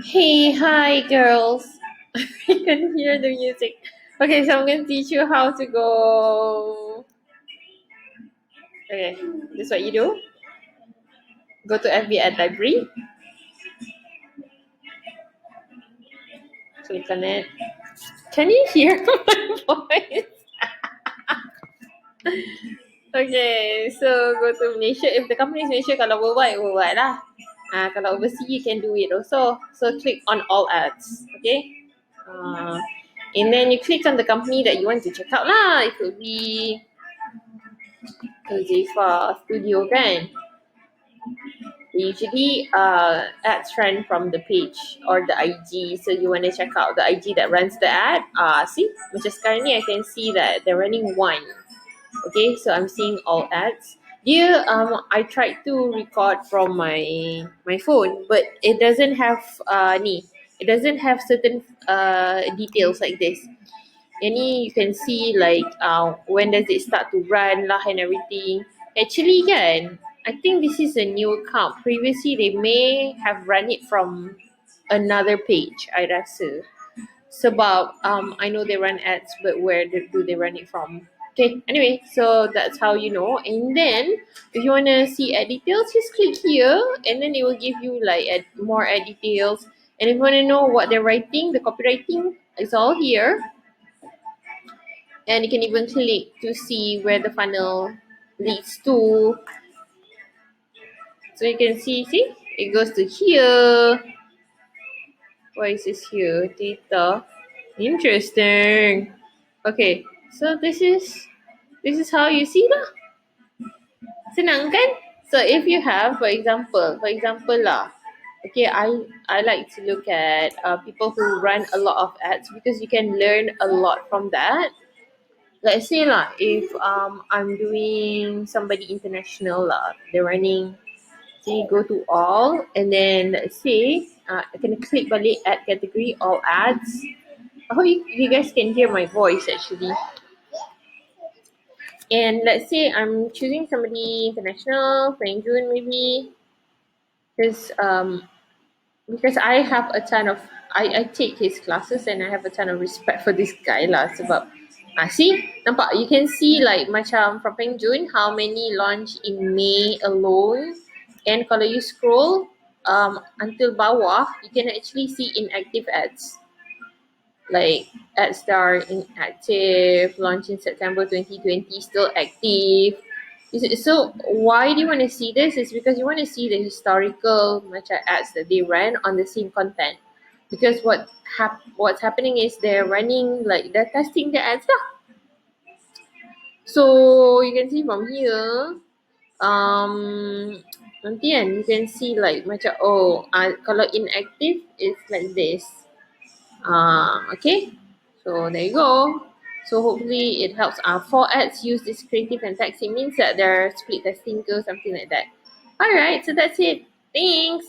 Hey, hi, girls. You can hear the music. Okay, so I'm going to teach you how to go. Okay, this is what you do. Go to FB Ad Library. Click on it. Can you hear my voice? Okay, so go to Malaysia. If the company is Malaysia, kalau worldwide lah. Kalau overseas, you can do it also. So click on all ads. Okay. Uh, and then you click on the company that you want to check out lah. It could be Zifa Studio kan. Usually ads run from the page or the IG, so you want to check out the IG that runs the ad. See, macam sekarang ni I can see that they're running one. Okay, so I'm seeing all ads. I tried to record from my phone, but it doesn't have it doesn't have certain details like this. Any you can see like when does it start to run lah and everything. Actually kan, I think this is a new account. Previously they may have run it from another page, I rasa. Sebab I know they run ads, but where do they run it from? Okay, anyway, so that's how you know. And then if you want to see ad details, just click here and then it will give you like more ad details. And if you want to know what they're writing, the copywriting is all here. And you can even click to see where the funnel leads to. So you can see it goes to here. Why is this here? Data. Interesting. Okay, so this is how you see lah. Senang kan? So if you have, for example lah, okay, I like to look at people who run a lot of ads because you can learn a lot from that. Let's say lah, if I'm doing somebody international lah, they're running, see, go to all, and then let's say I can click balik ad category, all ads. I hope you guys can hear my voice actually. And let's say I'm choosing somebody international, friend June maybe, because I have a ton of I take his classes and I have a ton of respect for this guy lah sebab see, nampak, you can see like macam from Peng Jun how many launch in May alone, and kalau you scroll until bawah you can actually see inactive ads, like ads that are inactive, launched in September 2020, still active. So why do you want to see this? Is because you want to see the historical macam ads that they ran on the same content. Because what's happening is they're running, like they're testing the ads lah. So you can see from here, nanti kan you can see like macam kalau inactive it's like this. Okay, so there you go. So hopefully it helps. For ads use this creative and text, it means that they're split testing or something like that. Alright, so that's it. Thanks.